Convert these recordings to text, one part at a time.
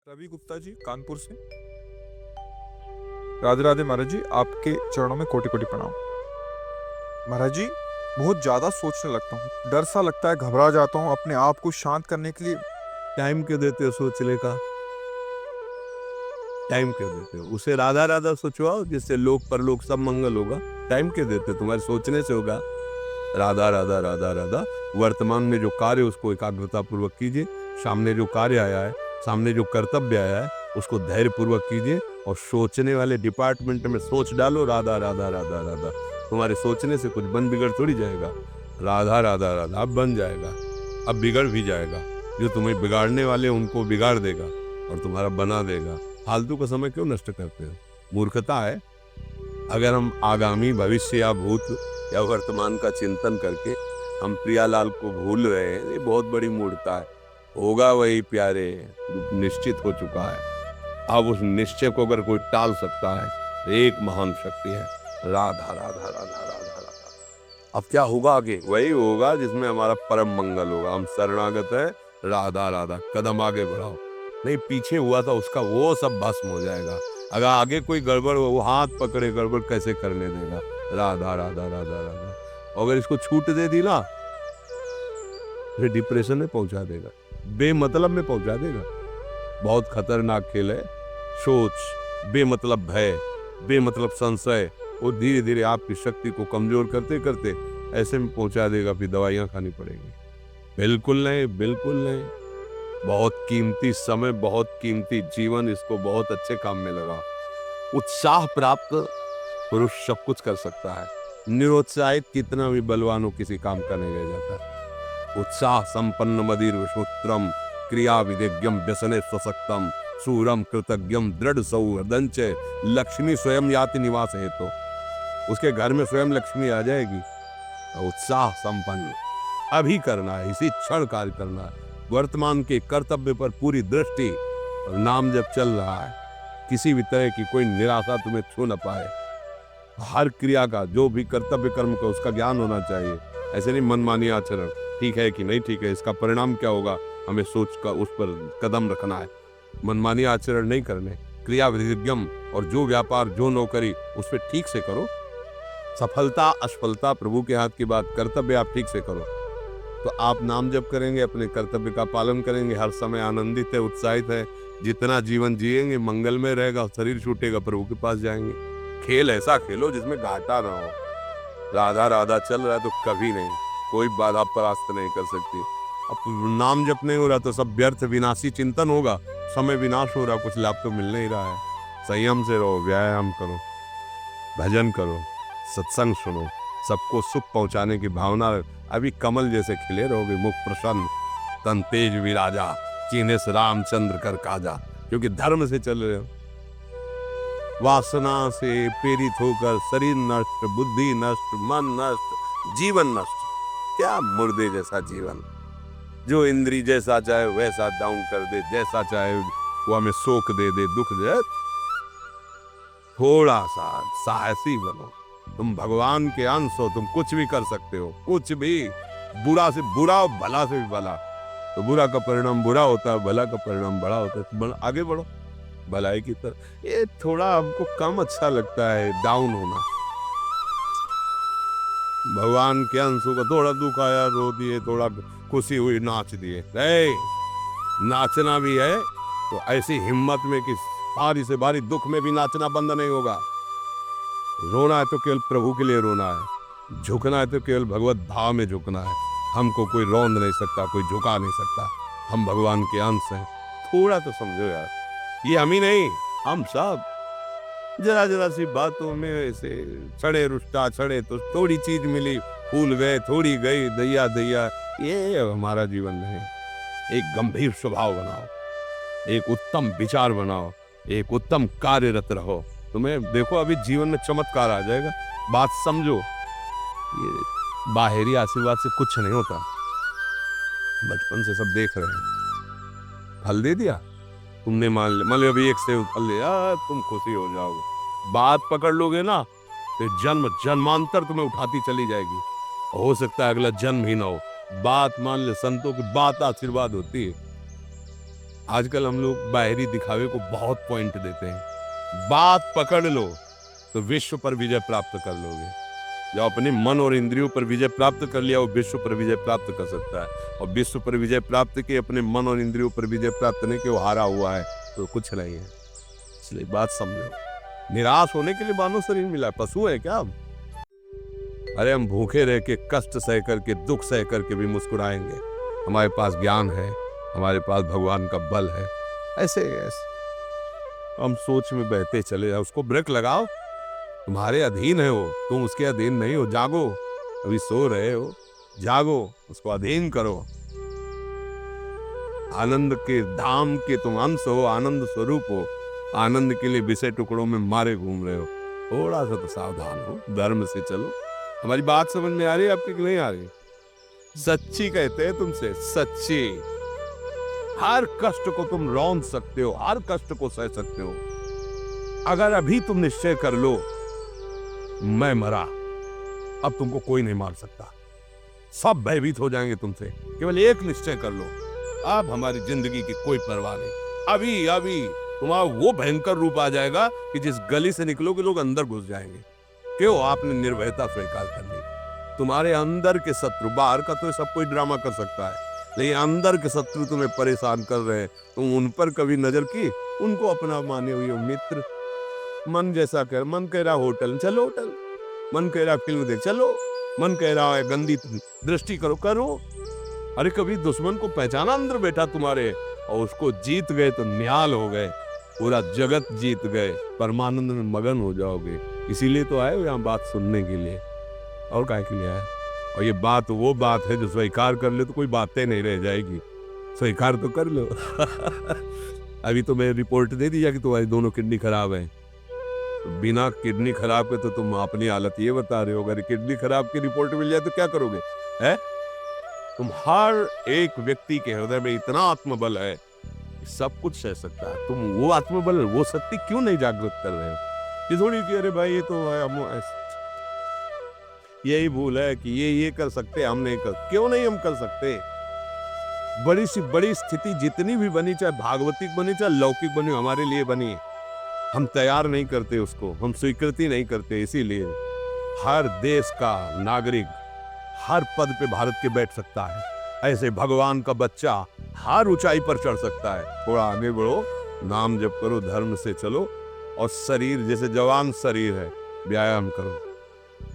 रवि गुप्ता जी कानपुर से। राधे राधे महाराज जी, आपके चरणों में कोटि कोटि प्रणाम। महाराज जी, बहुत ज्यादा सोचने लगता हूँ, डर सा लगता है, घबरा जाता हूँ। अपने आप को शांत करने के लिए टाइम क्यों देते हो सोचने का? टाइम क्यों देते हो? उसे राधा राधा सोचवाओ, जिससे लोक परलोक सब मंगल होगा। टाइम क्यों देते हो? तुम्हारे सोचने से होगा। राधा राधा राधा राधा। वर्तमान में जो कार्य उसको एकाग्रता पूर्वक कीजिए। सामने जो कार्य आया है, सामने जो कर्तव्य आया है, उसको धैर्य पूर्वक कीजिए। और सोचने वाले डिपार्टमेंट में सोच डालो राधा राधा राधा राधा। तुम्हारे सोचने से कुछ बन बिगड़ थोड़ी जाएगा। राधा राधा राधा अब बन जाएगा, अब बिगड़ भी जाएगा। जो तुम्हें बिगाड़ने वाले उनको बिगाड़ देगा और तुम्हारा बना देगा। फालतू का समय क्यों नष्ट करते हो? मूर्खता है। अगर हम आगामी भविष्य या भूत या वर्तमान का चिंतन करके हम प्रियालाल को भूल रहे हैं, ये बहुत बड़ी मूर्खता है। होगा वही प्यारे, निश्चित हो चुका है। अब उस निश्चय को अगर कोई टाल सकता है तो एक महान शक्ति है, राधा राधा राधा राधा राधा। अब क्या होगा आगे? वही होगा जिसमें हमारा परम मंगल होगा। हम शरणागत है, राधा राधा। कदम आगे बढ़ाओ। नहीं, पीछे हुआ था उसका वो सब भस्म हो जाएगा। अगर आगे कोई गड़बड़ हो, वो हाथ पकड़े गड़बड़ कैसे करने देगा? राधा राधा राधा राधा। अगर इसको छूट दे दी ना, फिर डिप्रेशन में पहुंचा देगा, बेमतलब में पहुंचा देगा। बहुत खतरनाक खेल है। सोच, बेमतलब भय, बेमतलब संशय, वो धीरे धीरे आपकी शक्ति को कमजोर करते करते ऐसे में पहुंचा देगा, फिर दवाइयां खानी पड़ेगी। बिल्कुल नहीं, बिल्कुल नहीं। बहुत कीमती समय, बहुत कीमती जीवन, इसको बहुत अच्छे काम में लगा। उत्साह प्राप्त पुरुष सब कुछ कर सकता है। निरुत्साहित कितना भी बलवान हो, किसी काम का नहीं रह जाता। उत्साह संपन्न मदिर विश्वोत्रम, क्रिया विदेग्यम व्यसने स्वसक्तम, सूरम कृतज्ञम दृढ़ सौहृदंच, लक्ष्मी स्वयं याति निवास है। तो उसके घर में स्वयं लक्ष्मी आ जाएगी। उत्साह संपन्न अभी करना है, इसी क्षण कार्य करना है। वर्तमान के कर्तव्य पर पूरी दृष्टि और नाम जब चल रहा है, किसी भी तरह की कोई निराशा तुम्हें छू न पाए। हर क्रिया का, जो भी कर्तव्य कर्म का, उसका ज्ञान होना चाहिए। ऐसे नहीं मनमानी आचरण, ठीक है कि नहीं ठीक है, इसका परिणाम क्या होगा, हमें सोच कर उस पर कदम रखना है। मनमानी आचरण नहीं करने, क्रिया विधिज्ञम, और जो व्यापार जो नौकरी उस पर ठीक से करो। सफलता असफलता प्रभु के हाथ की बात, कर्तव्य आप ठीक से करो तो आप नाम जप करेंगे, अपने कर्तव्य का पालन करेंगे, हर समय आनंदित है, उत्साहित है। जितना जीवन जिएंगे मंगल में रहेगा, शरीर छूटेगा, प्रभु के पास जाएंगे। खेल ऐसा खेलो जिसमें घाटा ना हो। राधा राधा चल रहा है तो कभी नहीं, कोई बाधा परास्त नहीं कर सकती। अब नाम जप नहीं हो रहा तो सब व्यर्थ विनाशी चिंतन होगा। समय विनाश हो रहा, कुछ लाभ तो मिल नहीं रहा है। संयम से रहो, व्यायाम करो, भजन करो, सत्संग सुनो, सबको सुख पहुंचाने की भावना। अभी कमल जैसे खिले रहोगे, मुख प्रसन्न, तन तेज विराजा, चीने से रामचंद्र कर काजा। क्योंकि धर्म से चल रहे हो। वासना से प्रेरित होकर शरीर नष्ट, बुद्धि नष्ट, मन नष्ट, जीवन नष्ट। क्या मुर्दे जैसा जीवन, जो इंद्री जैसा चाहे वैसा डाउन कर दे, जैसा चाहे वो हमें शोक दे दे, दुख दे। थोड़ा सा साहसी बनो। तुम भगवान के अंश हो, तुम कुछ भी कर सकते हो, कुछ भी। बुरा से बुरा और भला से भी भला। तो बुरा का परिणाम बुरा होता है, भला का परिणाम बड़ा होता है। तो आगे बढ़ो भलाई की तरफ। ये थोड़ा हमको कम अच्छा लगता है डाउन होना। भगवान के अंशों का थोड़ा दुख आया रो दिए, थोड़ा खुशी हुई नाच दिए। नाचना भी है तो ऐसी हिम्मत में कि भारी से भारी दुख में भी नाचना बंद नहीं होगा। रोना है तो केवल प्रभु के लिए रोना है, झुकना है तो केवल भगवत भाव में झुकना है। हमको कोई रौंद नहीं सकता, कोई झुका नहीं सकता। हम भगवान के अंश हैं। थोड़ा तो समझो यार, ये हम ही नहीं, हम सब जरा जरा सी बातों में ऐसे छड़े रुष्टा, छड़े तो थोड़ी चीज मिली, फूल गए, थोड़ी गई, दैया दैया। ये हमारा जीवन नहीं। एक गंभीर स्वभाव बनाओ, एक उत्तम विचार बनाओ, एक उत्तम कार्यरत रहो। तुम्हें देखो अभी जीवन में चमत्कार आ जाएगा। बात समझो, ये बाहरी आशीर्वाद से कुछ नहीं होता। बचपन से सब देख रहे हैं। फल दे दिया तुमने, मान लो अभी एक सेब फल लिया, तुम खुशी हो जाओगे। बात पकड़ लोगे ना तो जन्म जन्मांतर तुम्हें उठाती चली जाएगी। हो सकता है अगला जन्म ही ना हो। बात मान ले, संतों की बात आशीर्वाद होती है। आजकल हम लोग बाहरी दिखावे को बहुत पॉइंट देते हैं। बात पकड़ लो तो विश्व पर विजय प्राप्त कर लोगे। जो अपने मन और इंद्रियों पर विजय प्राप्त कर लिया वो विश्व पर विजय प्राप्त कर सकता है, और विश्व पर विजय प्राप्त किए अपने मन और इंद्रियों पर विजय प्राप्त नहीं कि वो हारा हुआ है तो कुछ नहीं है। इसलिए बात समझो, निराश होने के लिए मानव शरीर मिला, पशु है क्या हम? अरे हम भूखे रह के, कष्ट सह करके, दुख सह करके भी मुस्कुराएंगे। हमारे पास ज्ञान है, हमारे पास भगवान का बल है। ऐसे हम सोच में बहते चले जाओ, उसको ब्रेक लगाओ। तुम्हारे अधीन है वो, तुम उसके अधीन नहीं हो। जागो, अभी सो रहे हो, जागो, उसको अधीन करो। आनंद के धाम के तुम अंश हो, आनंद स्वरूप हो। आनंद के लिए विषय टुकड़ों में मारे घूम रहे हो। थोड़ा सा तो सावधान हो, धर्म से चलो। हमारी बात समझ में आ रही है आपकी कि नहीं आ रही? सच्ची कहते हैं तुमसे, सच्ची। हर कष्ट को तुम रौंद सकते हो, हर कष्ट को सह सकते हो। अगर अभी तुम निश्चय कर लो मैं मरा, अब तुमको कोई नहीं मार सकता। सब भयभीत हो जाएंगे तुमसे। केवल एक निश्चय कर लो, अब हमारी जिंदगी की कोई परवाह नहीं। अभी अभी तुम्हारा वो भयंकर रूप आ जाएगा कि जिस गली से निकलोगे लोग अंदर घुस जाएंगे। क्यों? आपने निर्भयता स्वीकार कर ली। तुम्हारे अंदर के शत्रु, बाहर का तो सब कोई ड्रामा कर सकता है, लेकिन अंदर के शत्रु तुम्हें परेशान कर रहे हैं। तुम उन पर कभी नजर की? उनको अपना माने हुए मित्र। मन जैसा कर, मन कह रहा होटल चलो होटल, मन कह रहा फिल्म देख चलो, मन कह रहा है गंदी दृष्टि करो करो। अरे कभी दुश्मन को पहचाना अंदर बैठा तुम्हारे, और उसको जीत गए तो निहाल हो गए, पूरा जगत जीत गए, परमानंद में मगन हो जाओगे। इसीलिए तो आए हो यहाँ बात सुनने के लिए, और काहे के लिए आए? और ये बात वो बात है जो स्वीकार कर ले तो कोई बातें नहीं रह जाएगी। स्वीकार तो कर लो। अभी तो मैं रिपोर्ट दे दिया कि तुम्हारी दोनों किडनी खराब है। तो बिना किडनी खराब के तो तुम अपनी हालत ये बता रहे हो। अगर किडनी खराब की रिपोर्ट मिल जाए तो क्या करोगे? है तुम हर एक व्यक्ति के हृदय में इतना आत्मबल है, सब कुछ सह सकता है। तुम वो आत्मबल, वो शक्ति क्यों नहीं जागृत कर रहे हो? ये थोड़ी कि अरे भाई ये तो यही भूल है कि ये कर सकते, हम नहीं कर। क्यों नहीं हम कर सकते? बड़ी सी बड़ी स्थिति जितनी भी बनी, चाहे भागवतिक बनी चाहे लौकिक बनी, हमारे लिए बनी, हम तैयार नहीं करते उसको, हम स्वीकृति नहीं करते। इसीलिए हर देश का नागरिक हर पद पे भारत के बैठ सकता है। ऐसे भगवान का बच्चा हर ऊंचाई पर चढ़ सकता है। थोड़ा आगे बढ़ो, नाम जप करो, धर्म से चलो, और शरीर जैसे जवान शरीर है, व्यायाम करो,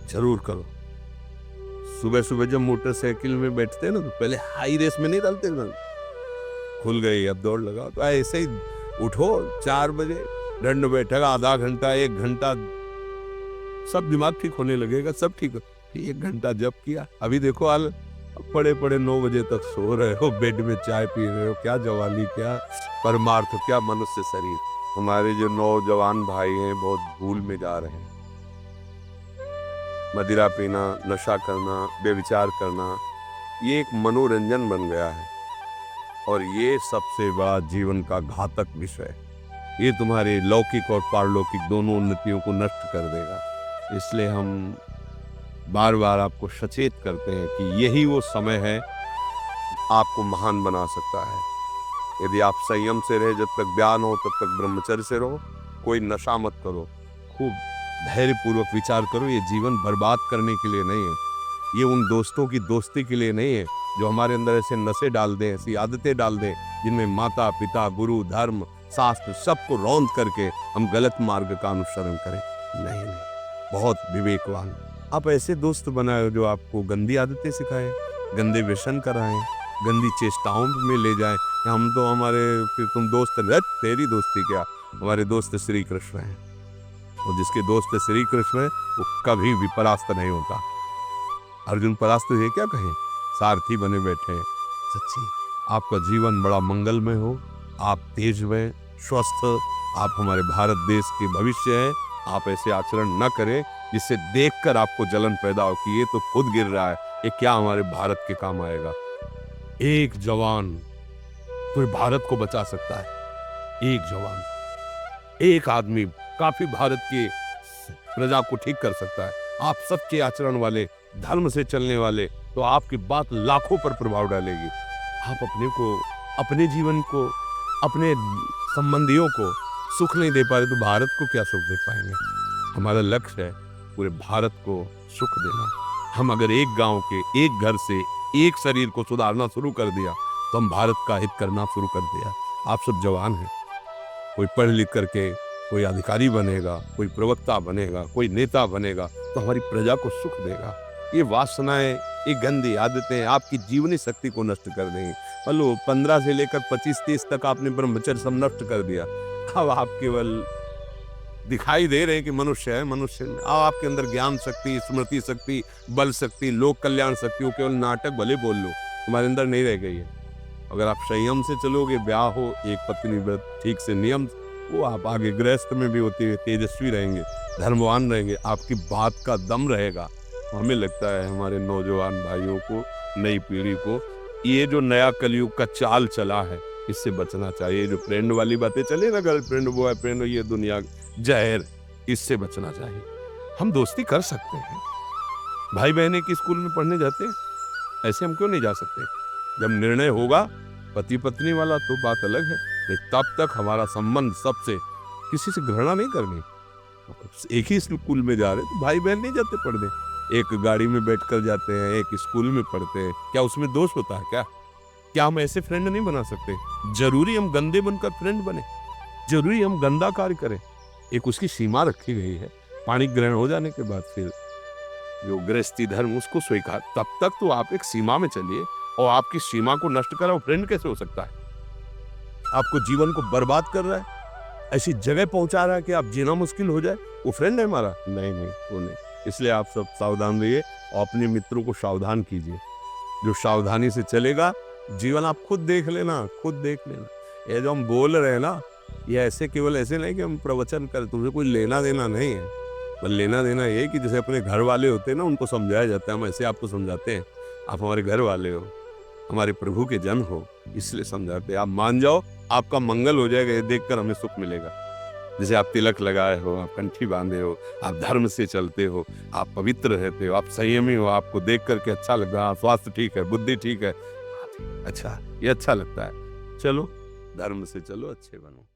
जरूर करो। सुबह सुबह जब मोटरसाइकिल में बैठते हैं ना, तो पहले हाई रेस में नहीं डालते ना, खुल गई अब दौड़ लगाओ। तो ऐसे ही उठो 4 बजे, दंड बैठक आधा घंटा 1 घंटा, सब दिमाग ठीक होने लगेगा, सब ठीक। 1 घंटा जप किया। अभी देखो हाल, पड़े पड़े 9 बजे तक सो रहे हो, बेड में चाय पी रहे हो। क्या जवानी, क्या परमार्थ, क्या मनुष्य शरीर। हमारे जो नौजवान भाई हैं बहुत भूल में जा रहे हैं। मदिरा पीना, नशा करना, बेविचार करना, ये एक मनोरंजन बन गया है, और ये सबसे बड़ा जीवन का घातक विषय। ये तुम्हारे लौकिक और पारलौकिक दोनों उन्नतियों को नष्ट कर देगा। इसलिए हम बार बार आपको सचेत करते हैं कि यही वो समय है आपको महान बना सकता है। यदि आप संयम से रहे, जब तक ज्ञान हो तब तक ब्रह्मचर्य से रहो, कोई नशा मत करो, खूब धैर्य पूर्वक विचार करो। ये जीवन बर्बाद करने के लिए नहीं है, ये उन दोस्तों की दोस्ती के लिए नहीं है जो हमारे अंदर ऐसे नशे डाल दें, ऐसी आदतें डाल दें जिनमें माता पिता, गुरु, धर्म, शास्त्र सबको रौंद करके हम गलत मार्ग का अनुसरण करें। नहीं नहीं, बहुत विवेकवान। आप ऐसे दोस्त बनाए जो आपको गंदी आदतें सिखाएं, गंदे व्यसन कराएं, गंदी चेष्टाओं में ले जाएं। हम तो हमारे, फिर तुम दोस्त, तेरी दोस्ती क्या, हमारे दोस्त श्री कृष्ण हैं, और जिसके दोस्त श्री कृष्ण है वो कभी भी परास्त नहीं होता। अर्जुन परास्त है क्या कहें, सारथी बने बैठे हैं। सच्ची आपका जीवन बड़ा मंगलमय हो, आप तेज में स्वस्थ, आप हमारे भारत देश के भविष्य हैं। आप ऐसे आचरण न करें जिससे देखकर आपको जलन पैदा हो कि ये तो खुद गिर रहा है, ये क्या हमारे भारत के काम आएगा। एक जवान पूरे भारत को बचा सकता है। एक जवान, एक आदमी काफी भारत की प्रजा को ठीक कर सकता है। आप सच्चे आचरण वाले, धर्म से चलने वाले, तो आपकी बात लाखों पर प्रभाव डालेगी। आप अपने को, अपने जीवन को, अपने संबंधियों को सुख नहीं दे पा रहे तो भारत को क्या सुख दे पाएंगे? हमारा लक्ष्य है पूरे भारत को सुख देना। हम अगर एक गांव के एक घर से एक शरीर को सुधारना शुरू कर दिया तो हम भारत का हित करना शुरू कर दिया। आप सब जवान हैं, कोई पढ़ लिख करके कोई अधिकारी बनेगा, कोई प्रवक्ता बनेगा, कोई नेता बनेगा तो हमारी प्रजा को सुख देगा। ये वासनाएं, ये गंदी आदतें आपकी जीवनी शक्ति को नष्ट कर देंगी। लो 15 से लेकर 25-30 तक आपने ब्रह्मचर्य सब नष्ट कर दिया। अब आप केवल दिखाई दे रहे हैं कि मनुष्य है, मनुष्य में अब आपके अंदर ज्ञान शक्ति, स्मृति शक्ति, बल शक्ति, लोक कल्याण शक्ति, वो केवल नाटक भले बोल लो, तुम्हारे अंदर नहीं रह गई है। अगर आप संयम से चलोगे, ब्याह हो, एक पत्नी व्रत ठीक से नियम, वो आप आगे गृहस्थ में भी होते हुए तेजस्वी रहेंगे, धर्मवान रहेंगे, आपकी बात का दम रहेगा। हमें लगता है हमारे नौजवान भाइयों को, नई पीढ़ी को, ये जो नया कलयुग का चाल चला है इससे बचना चाहिए। जो फ्रेंड वाली बातें चले ना, गर्लफ्रेंड बॉयफ्रेंड, ये दुनिया जहर, इससे बचना चाहिए। हम दोस्ती कर सकते हैं, भाई बहन एक स्कूल में पढ़ने जाते हैं, ऐसे हम क्यों नहीं जा सकते? जब निर्णय होगा पति पत्नी वाला तो बात अलग है, तब तक हमारा संबंध सबसे, किसी से घृणा नहीं करनी। एक ही स्कूल में जा रहे तो भाई बहन नहीं जाते पढ़ने, एक गाड़ी में बैठकर जाते हैं, एक स्कूल में पढ़ते हैं, क्या उसमें दोष होता है? क्या हम ऐसे फ्रेंड नहीं बना सकते? जरूरी हम गंदे बनकर फ्रेंड बने? जरूरी हम गंदा कार्य करें? एक उसकी सीमा रखी गई है। पाणी ग्रहण हो जाने के बाद फिर जो गृहस्थी धर्म उसको स्वीकार, तब तक तो आप एक सीमा में चलिए, और आपकी सीमा को नष्ट करा वो फ्रेंड कैसे हो सकता है? आपको जीवन को बर्बाद कर रहा है, ऐसी जगह पहुंचा रहा है कि आप जीना मुश्किल हो जाए, वो फ्रेंड है हमारा? नहीं, वो नहीं। इसलिए आप सब सावधान रहिए और अपने मित्रों को सावधान कीजिए। जो सावधानी से चलेगा, जीवन आप खुद देख लेना, खुद देख लेना। ये जो हम बोल रहे हैं ना, ये ऐसे केवल ऐसे नहीं कि हम प्रवचन कर, तुमसे कोई लेना देना नहीं है। पर लेना देना ये कि जैसे अपने घर वाले होते हैं ना, उनको समझाया जाता है, हम ऐसे आपको समझाते हैं। आप हमारे घर वाले हो, हमारे प्रभु के जन हो, इसलिए समझाते हैं। आप मान जाओ, आपका मंगल हो जाएगा, ये देखकर हमें सुख मिलेगा। जैसे आप तिलक लगाए हो, आप कंठी बांधे हो, आप धर्म से चलते हो, आप पवित्र रहते हो, आप संयमी हो, आपको देख करके अच्छा लगता है, स्वास्थ्य ठीक है, बुद्धि ठीक है, अच्छा, ये अच्छा लगता है। चलो धर्म से चलो, अच्छे बनो।